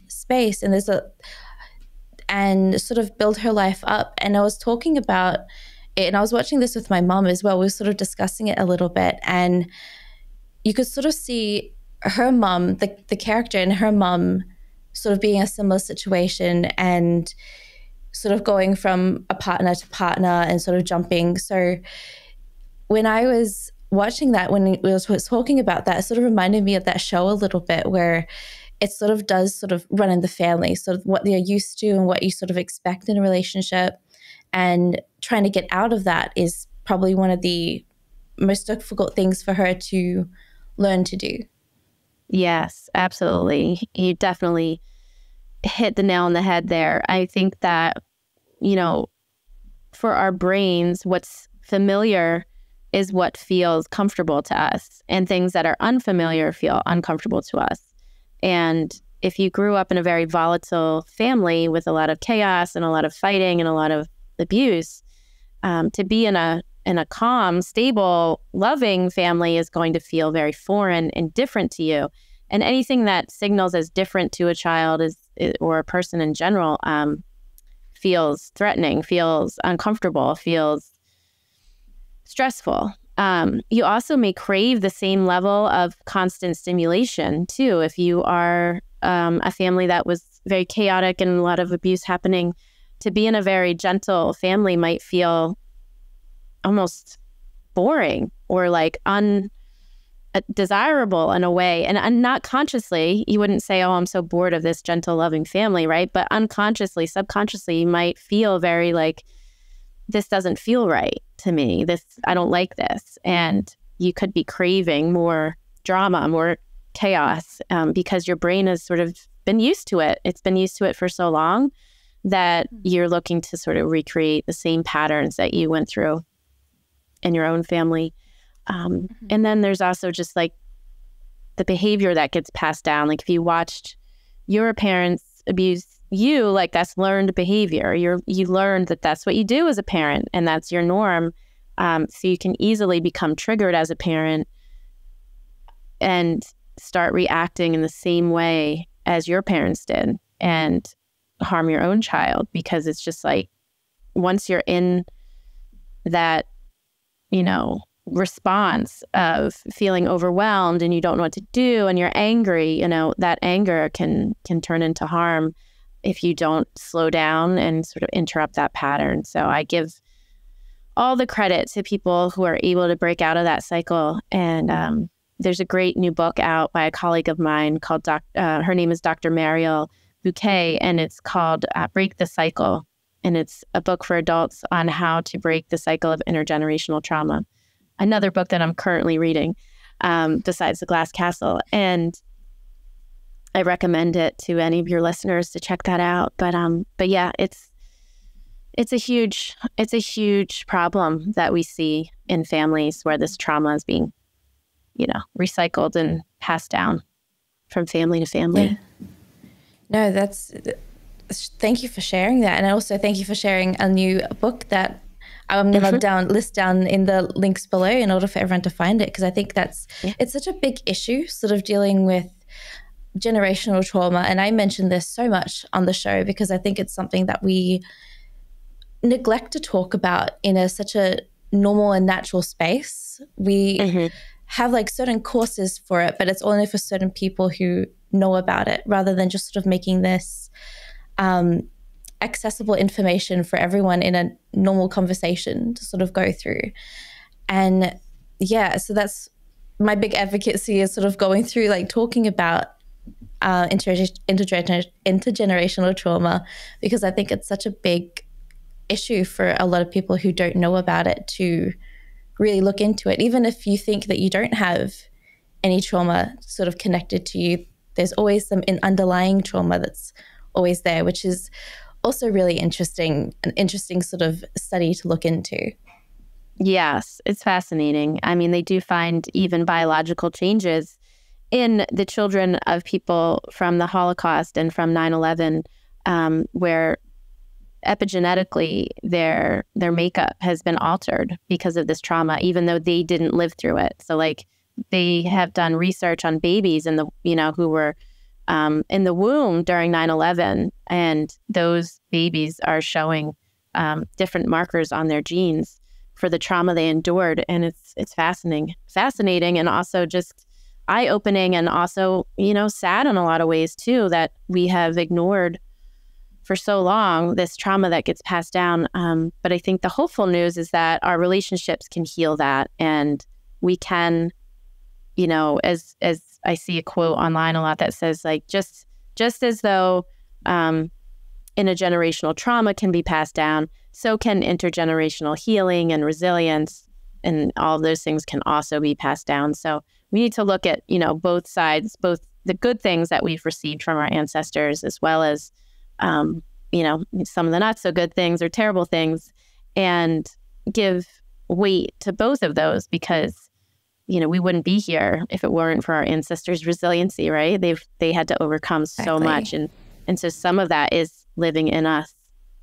space, and sort of build her life up. And I was talking about it, and I was watching this with my mom as well. We were sort of discussing it a little bit, and you could sort of see her mom, the character in her mom, sort of being a similar situation and sort of going from a partner to partner and sort of jumping. So when I was watching that, when we was talking about that, it sort of reminded me of that show a little bit, where it sort of does sort of run in the family, sort of what they're used to and what you sort of expect in a relationship. And trying to get out of that is probably one of the most difficult things for her to learn to do. Yes, absolutely. You definitely hit the nail on the head there. I think that, for our brains, what's familiar is what feels comfortable to us, and things that are unfamiliar feel uncomfortable to us. And if you grew up in a very volatile family with a lot of chaos and a lot of fighting and a lot of abuse, to be in a calm, stable, loving family is going to feel very foreign and different to you. And anything that signals as different to a child or a person in general feels threatening, feels uncomfortable, feels stressful. You also may crave the same level of constant stimulation too. If you are a family that was very chaotic and a lot of abuse happening, to be in a very gentle family might feel almost boring or like undesirable in a way. And not consciously, you wouldn't say, oh, I'm so bored of this gentle, loving family, right? But unconsciously, subconsciously, you might feel very like, this doesn't feel right to me. I don't like this. And you could be craving more drama, more chaos, because your brain has sort of been used to it. It's been used to it for so long that you're looking to sort of recreate the same patterns that you went through in your own family. And then there's also just like the behavior that gets passed down. Like if you watched your parents abuse you, like that's learned behavior. You learned that that's what you do as a parent, and that's your norm. So you can easily become triggered as a parent and start reacting in the same way as your parents did and harm your own child, because it's just like once you're in that, response of feeling overwhelmed and you don't know what to do and you're angry, that anger can turn into harm if you don't slow down and sort of interrupt that pattern. So I give all the credit to people who are able to break out of that cycle. And there's a great new book out by a colleague of mine called her name is Dr. Mariel Bouquet, and it's called Break the Cycle. And it's a book for adults on how to break the cycle of intergenerational trauma. Another book that I'm currently reading, besides The Glass Castle. And I recommend it to any of your listeners to check that out. But yeah, it's a huge problem that we see in families where this trauma is being, recycled and passed down from family to family. Yeah. No, thank you for sharing that. And also thank you for sharing a new book that I'm going to list down in the links below in order for everyone to find it. Because I think it's such a big issue, sort of dealing with generational trauma. And I mentioned this so much on the show because I think it's something that we neglect to talk about in such a normal and natural space. We have like certain courses for it, but it's only for certain people who know about it, rather than just sort of making this accessible information for everyone in a normal conversation to sort of go through. And yeah, so that's my big advocacy, is sort of going through like talking about intergenerational trauma, because I think it's such a big issue for a lot of people who don't know about it to really look into it. Even if you think that you don't have any trauma sort of connected to you, there's always some underlying trauma that's always there, which is also really interesting, an interesting sort of study to look into. Yes, it's fascinating. I mean, they do find even biological changes in the children of people from the Holocaust and from 9/11, where epigenetically their makeup has been altered because of this trauma, even though they didn't live through it. So like they have done research on babies in the who were in the womb during 9/11, and those babies are showing different markers on their genes for the trauma they endured. And it's fascinating, and also just eye-opening, and also, sad in a lot of ways too, that we have ignored for so long this trauma that gets passed down. But I think the hopeful news is that our relationships can heal that, and we can, as I see a quote online a lot that says like, just as though intergenerational trauma can be passed down, so can intergenerational healing and resilience, and all of those things can also be passed down. So we need to look at, both sides, both the good things that we've received from our ancestors, as well as, some of the not so good things or terrible things, and give weight to both of those, because, we wouldn't be here if it weren't for our ancestors' resiliency, right? They had to overcome so much. And so some of that is living in us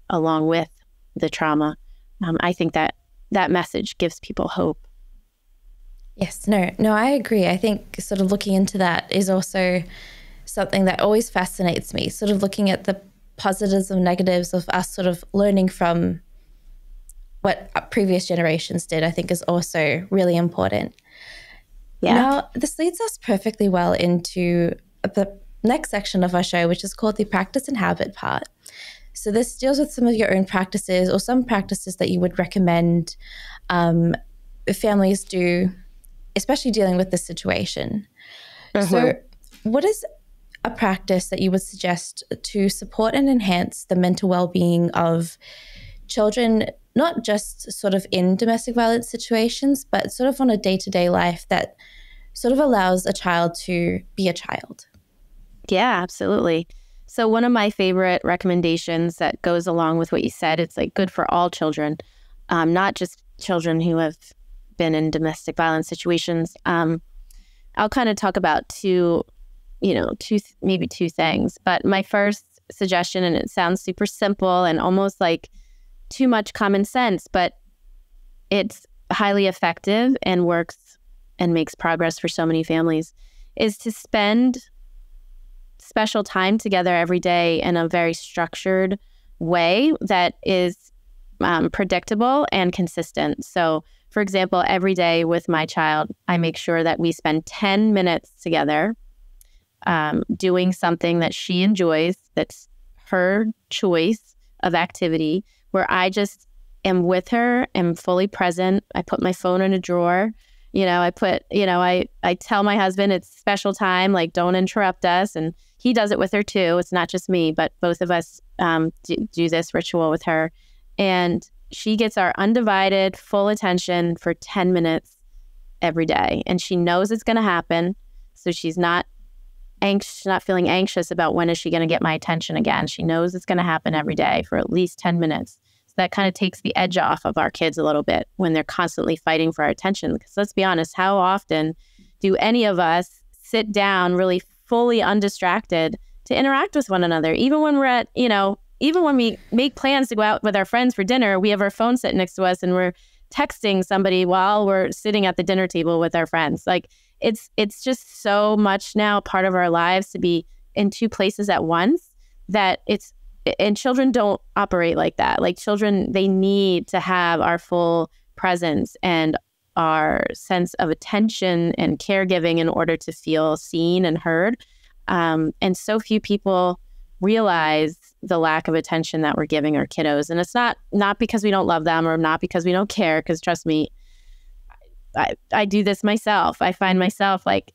along with the trauma. I think that message gives people hope. Yes, no, I agree. I think sort of looking into that is also something that always fascinates me, sort of looking at the positives and negatives of us sort of learning from what previous generations did, I think is also really important. Yeah. Now, this leads us perfectly well into the next section of our show, which is called the practice and habit part. So this deals with some of your own practices, or some practices that you would recommend families do, especially dealing with this situation. So what is a practice that you would suggest to support and enhance the mental well-being of children, not just sort of in domestic violence situations, but sort of on a day-to-day life that sort of allows a child to be a child? Yeah, absolutely. So one of my favorite recommendations that goes along with what you said, it's like good for all children, not just children who have been in domestic violence situations. I'll kind of talk about two things. But my first suggestion, and it sounds super simple and almost like too much common sense, but it's highly effective and works and makes progress for so many families, is to spend special time together every day in a very structured way that is predictable and consistent. So, for example, every day with my child, I make sure that we spend 10 minutes together doing something that she enjoys, that's her choice of activity, where I just am with her, am fully present. I put my phone in a drawer. I tell my husband it's special time, like don't interrupt us. And he does it with her too. It's not just me, but both of us do this ritual with her. And she gets our undivided, full attention for 10 minutes every day. And she knows it's going to happen. So she's not feeling anxious about when is she going to get my attention again. She knows it's going to happen every day for at least 10 minutes. So that kind of takes the edge off of our kids a little bit when they're constantly fighting for our attention. Because let's be honest, how often do any of us sit down really fully undistracted to interact with one another? Even when we're at, even when we make plans to go out with our friends for dinner, we have our phone sitting next to us and we're texting somebody while we're sitting at the dinner table with our friends. Like it's just so much now part of our lives to be in two places at once and children don't operate like that. Like children, they need to have our full presence and our sense of attention and caregiving in order to feel seen and heard. And so few people realize the lack of attention that we're giving our kiddos. And it's not because we don't love them or not because we don't care, because trust me, I do this myself. I find myself like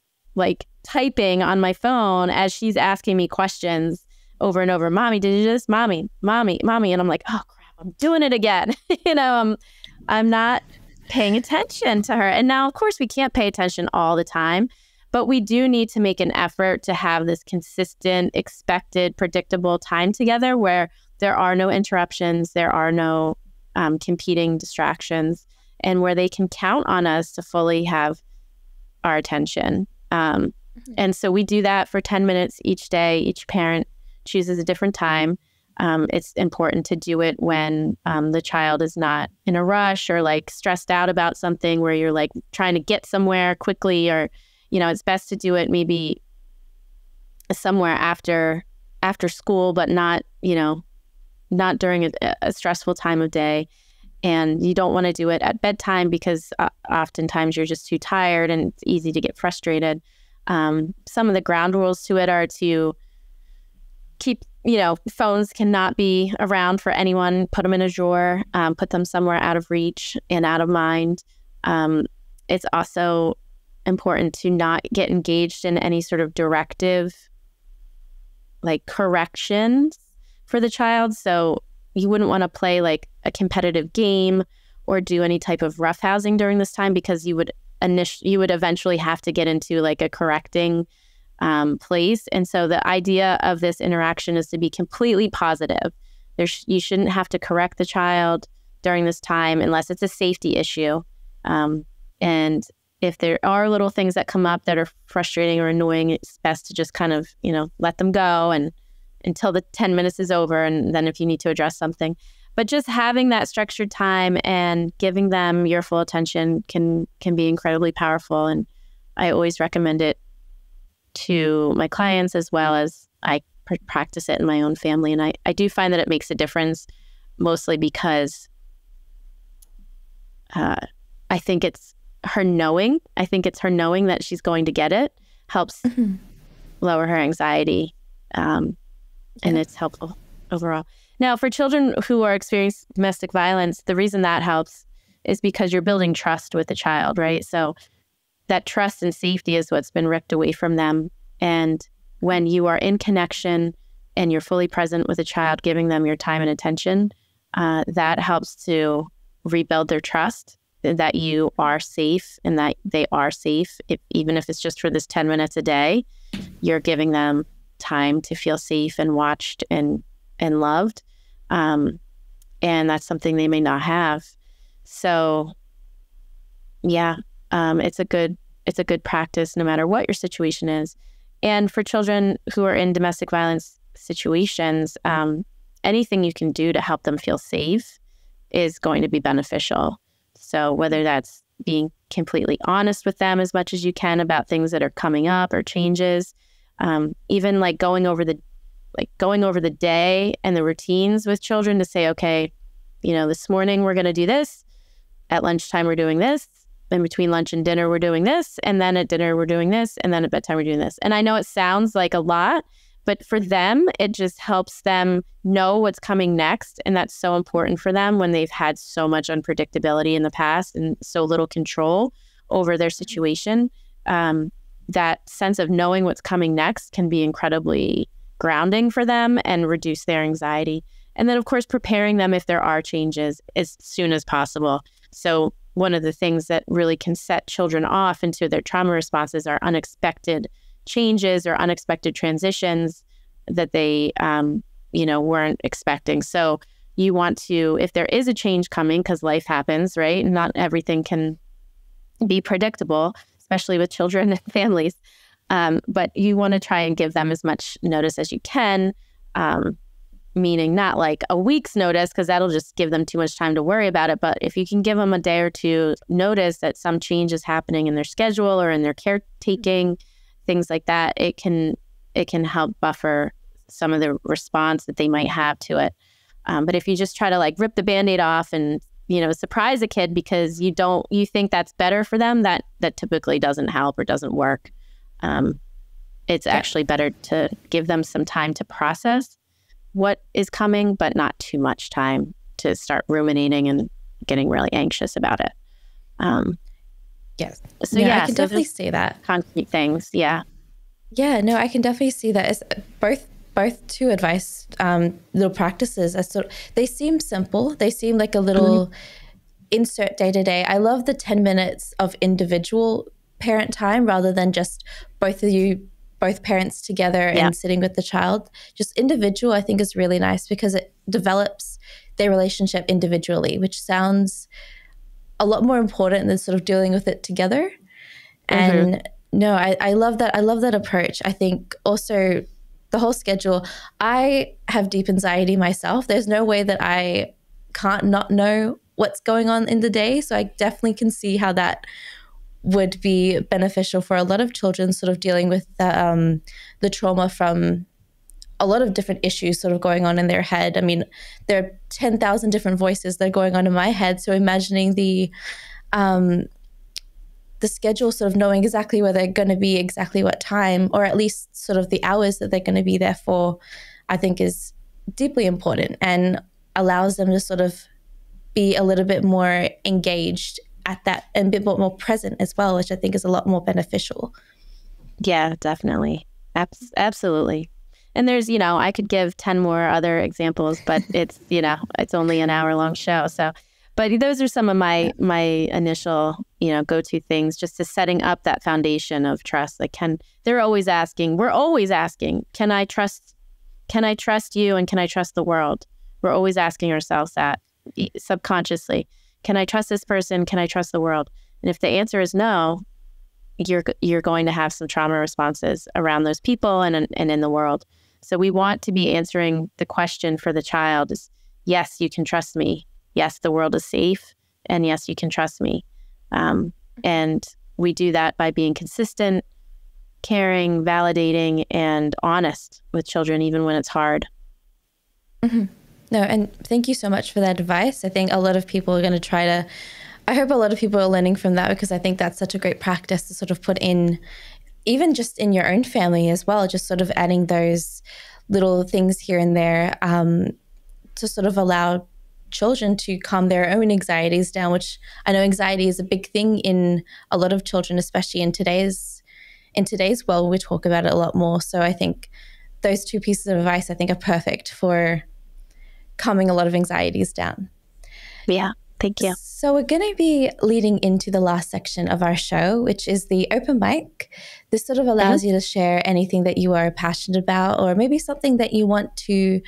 typing on my phone as she's asking me questions over and over. Mommy, did you do this? Mommy. And I'm like, oh crap, I'm doing it again. I'm not paying attention to her. And now, of course, we can't pay attention all the time, but we do need to make an effort to have this consistent, expected, predictable time together where there are no interruptions, there are no competing distractions. and where they can count on us to fully have our attention. And so we do that for 10 minutes each day. Each parent chooses a different time. It's important to do it when the child is not in a rush or like stressed out about something where you're like trying to get somewhere quickly, or, it's best to do it maybe somewhere after school, but not during a stressful time of day. And you don't want to do it at bedtime because oftentimes you're just too tired and it's easy to get frustrated. Some of the ground rules to it are to keep, phones cannot be around for anyone. Put them in a drawer, put them somewhere out of reach and out of mind. It's also important to not get engaged in any sort of directive, like corrections for the child. So you wouldn't want to play like a competitive game or do any type of roughhousing during this time, because you would eventually have to get into like a correcting place. And so the idea of this interaction is to be completely positive. You shouldn't have to correct the child during this time unless it's a safety issue. And if there are little things that come up that are frustrating or annoying, it's best to just kind of, let them go and until the 10 minutes is over. And then if you need to address something, but just having that structured time and giving them your full attention can be incredibly powerful. And I always recommend it to my clients as well as I practice it in my own family. And I do find that it makes a difference, mostly because I think it's her knowing. I think it's her knowing that she's going to get it helps lower her anxiety. And it's helpful overall. Now, for children who are experiencing domestic violence, the reason that helps is because you're building trust with the child, right? So that trust and safety is what's been ripped away from them. And when you are in connection and you're fully present with a child, giving them your time and attention, that helps to rebuild their trust that you are safe and that they are safe. Even if it's just for this 10 minutes a day, you're giving them time to feel safe and watched and loved. And that's something they may not have. So yeah, it's a good practice no matter what your situation is. And for children who are in domestic violence situations, anything you can do to help them feel safe is going to be beneficial. So whether that's being completely honest with them as much as you can about things that are coming up or changes, even like going over the day and the routines with children to say, okay, this morning we're going to do this. At lunchtime, we're doing this. In between lunch and dinner, we're doing this. And then at dinner, we're doing this. And then at bedtime, we're doing this. And I know it sounds like a lot, but for them, it just helps them know what's coming next. And that's so important for them when they've had so much unpredictability in the past and so little control over their situation. That sense of knowing what's coming next can be incredibly grounding for them and reduce their anxiety. And then, of course, preparing them if there are changes as soon as possible. So one of the things that really can set children off into their trauma responses are unexpected changes or unexpected transitions that they, weren't expecting. So you want to, if there is a change coming, because life happens, right? Not everything can be predictable, especially with children and families. But you want to try and give them as much notice as you can, meaning not like a week's notice, because that'll just give them too much time to worry about it. But if you can give them a day or two notice that some change is happening in their schedule or in their caretaking, things like that, it can help buffer some of the response that they might have to it. But if you just try to like rip the Band-Aid off and surprise a kid because you think that's better for them, that typically doesn't help or doesn't work. It's actually better to give them some time to process what is coming, but not too much time to start ruminating and getting really anxious about it. Yes. So I can definitely see that. Concrete things. Yeah. Yeah, no, I can definitely see that. It's both two advice, little practices. They seem simple. They seem like a little insert day to day. I love the 10 minutes of individual parent time rather than just both parents together and sitting with the child. Just individual, I think, is really nice because it develops their relationship individually, which sounds a lot more important than sort of dealing with it together. And no, I love that. I love that approach. I think also the whole schedule, I have deep anxiety myself. There's no way that I can't not know what's going on in the day. So I definitely can see how that would be beneficial for a lot of children sort of dealing with the trauma from a lot of different issues sort of going on in their head. I mean, there are 10,000 different voices that are going on in my head. So imagining the schedule, sort of knowing exactly where they're going to be, exactly what time, or at least sort of the hours that they're going to be there for, I think is deeply important and allows them to sort of be a little bit more engaged at that and a bit more present as well, which I think is a lot more beneficial. Yeah, definitely. Absolutely. And there's, I could give 10 more other examples, but it's, it's only an hour-long show. So, but those are some of my initial, go-to things, just to setting up that foundation of trust. Like, we're always asking, can I trust you and can I trust the world? We're always asking ourselves that subconsciously. Can I trust this person? Can I trust the world? And if the answer is no, you're going to have some trauma responses around those people and in the world. So we want to be answering the question for the child is, yes, you can trust me. Yes, the world is safe. And yes, you can trust me. And we do that by being consistent, caring, validating, and honest with children, even when it's hard. Mm-hmm. No, and thank you so much for that advice. I think a lot of people are going to I hope a lot of people are learning from that, because I think that's such a great practice to sort of put in, even just in your own family as well, just sort of adding those little things here and there to sort of allow children to calm their own anxieties down, which I know anxiety is a big thing in a lot of children, especially in today's world. We talk about it a lot more. So I think those two pieces of advice, I think, are perfect for calming a lot of anxieties down. Yeah, thank you. So we're going to be leading into the last section of our show, which is the open mic. This sort of allows you to share anything that you are passionate about, or maybe something that you want to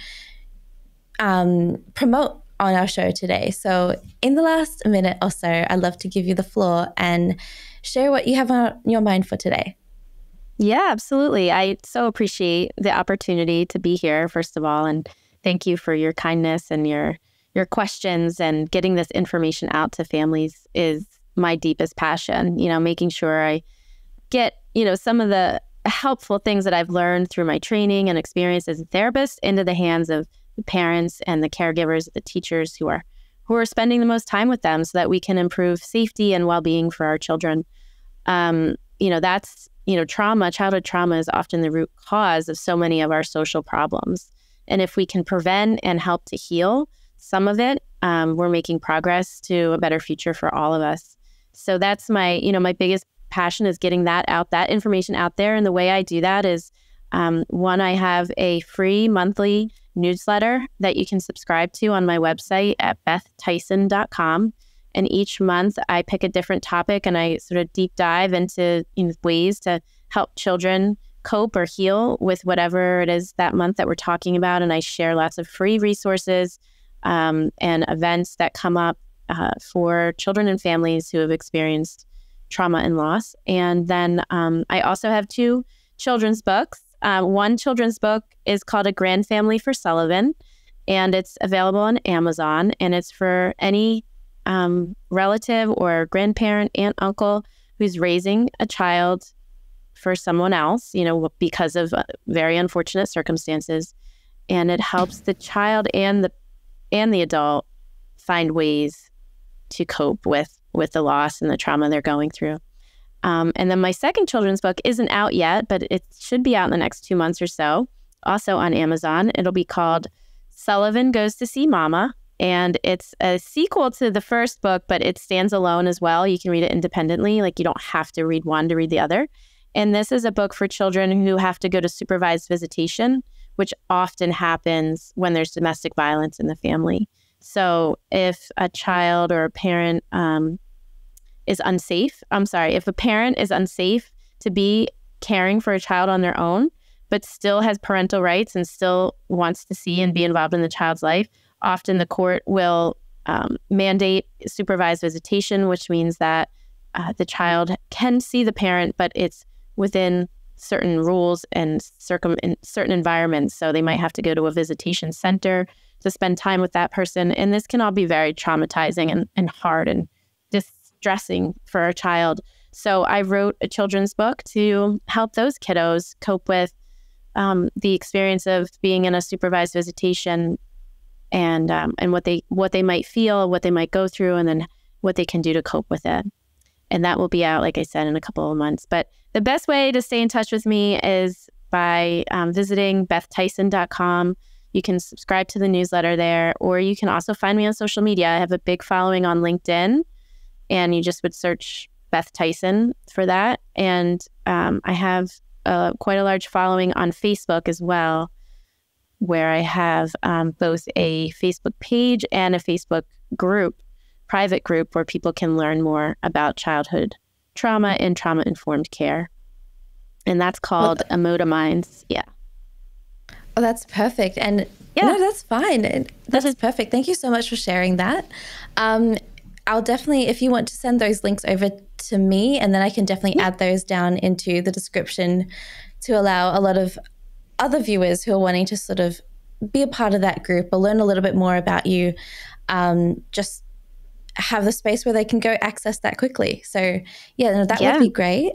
promote on our show today. So in the last minute or so, I'd love to give you the floor and share what you have on your mind for today. Yeah, absolutely. I so appreciate the opportunity to be here, first of all, and thank you for your kindness and your questions, and getting this information out to families is my deepest passion. Making sure I get, some of the helpful things that I've learned through my training and experience as a therapist into the hands of the parents and the caregivers, the teachers who are spending the most time with them, so that we can improve safety and well-being for our children. That's, childhood trauma is often the root cause of so many of our social problems. And if we can prevent and help to heal some of it, we're making progress to a better future for all of us. So that's my biggest passion, is getting that information out there. And the way I do that is, one, I have a free monthly newsletter that you can subscribe to on my website at bethtyson.com. And each month I pick a different topic and I sort of deep dive into ways to help children cope or heal with whatever it is that month that we're talking about. And I share lots of free resources and events that come up for children and families who have experienced trauma and loss. And then I also have 2 children's books. One children's book is called A Grand Family for Sullivan, and it's available on Amazon. And it's for any relative or grandparent, aunt, uncle who's raising a child for someone else, because of very unfortunate circumstances. And it helps the child and the adult find ways to cope with the loss and the trauma they're going through. And then my second children's book isn't out yet, but it should be out in the next 2 months or so, also on Amazon. It'll be called Sullivan Goes to See Mama. And it's a sequel to the first book, but it stands alone as well. You can read it independently. Like, you don't have to read one to read the other. And this is a book for children who have to go to supervised visitation, which often happens when there's domestic violence in the family. So if a child or a parent is unsafe, if a parent is unsafe to be caring for a child on their own, but still has parental rights and still wants to see and be involved in the child's life, often the court will mandate supervised visitation, which means that the child can see the parent, but it's within certain rules and in certain environments. So they might have to go to a visitation center to spend time with that person. And this can all be very traumatizing and hard and distressing for a child. So I wrote a children's book to help those kiddos cope with the experience of being in a supervised visitation and what they might feel, what they might go through, and then what they can do to cope with it. And that will be out, like I said, in a couple of months. But the best way to stay in touch with me is by visiting BethTyson.com. You can subscribe to the newsletter there, or you can also find me on social media. I have a big following on LinkedIn, and you just would search Beth Tyson for that. And I have quite a large following on Facebook as well, where I have both a Facebook page and a Facebook group, private group, where people can learn more about childhood trauma and trauma-informed care. And that's called Emoda Minds. Yeah. Oh, that's perfect. And no, that's fine. That's perfect. Thank you so much for sharing that. I'll definitely, if you want to send those links over to me, and then I can definitely add those down into the description to allow a lot of other viewers who are wanting to sort of be a part of that group or learn a little bit more about you, just have the space where they can go access that quickly. So yeah, no, that would be great.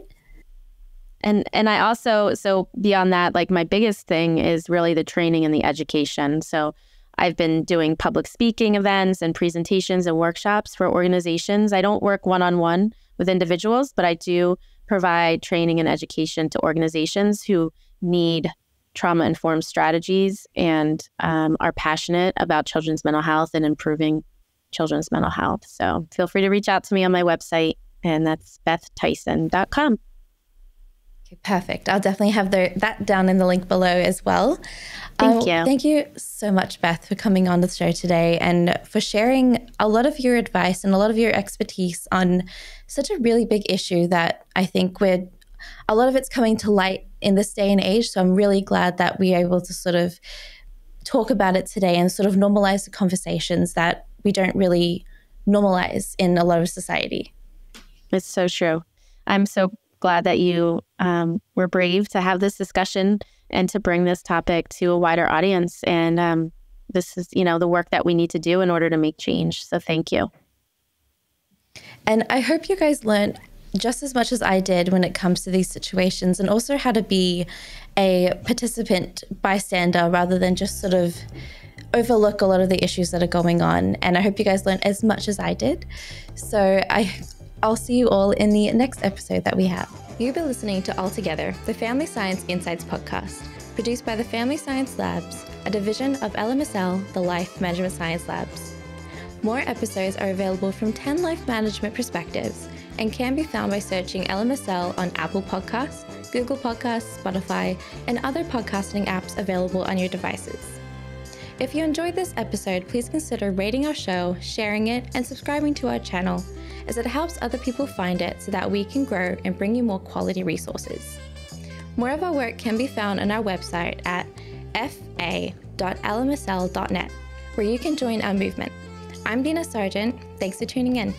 And I also, so beyond that, like my biggest thing is really the training and the education. So I've been doing public speaking events and presentations and workshops for organizations. I don't work one-on-one with individuals, but I do provide training and education to organizations who need trauma-informed strategies and are passionate about children's mental health and improving children's mental health. So feel free to reach out to me on my website, and that's BethTyson.com. Okay, perfect. I'll definitely have that down in the link below as well. Thank you. Thank you so much, Beth, for coming on the show today and for sharing a lot of your advice and a lot of your expertise on such a really big issue that I think a lot of it's coming to light in this day and age. So I'm really glad that we're able to sort of talk about it today and sort of normalize the conversations that we don't really normalize in a lot of society. It's so true. I'm so glad that you were brave to have this discussion and to bring this topic to a wider audience. And this is, the work that we need to do in order to make change. So thank you. And I hope you guys learned just as much as I did when it comes to these situations, and also how to be a participant bystander rather than just sort of overlook a lot of the issues that are going on. And I hope you guys learned as much as I did. So I'll see you all in the next episode that we have. You've been listening to All Together, the Family Science Insights podcast, produced by the Family Science Labs, a division of LMSL, the Life Management Science Labs. More episodes are available from 10 life management perspectives and can be found by searching LMSL on Apple Podcasts, Google Podcasts, Spotify, and other podcasting apps available on your devices. If you enjoyed this episode, please consider rating our show, sharing it, and subscribing to our channel, as it helps other people find it so that we can grow and bring you more quality resources. More of our work can be found on our website at fa.lmsl.net, where you can join our movement. I'm Dina Sargent. Thanks for tuning in.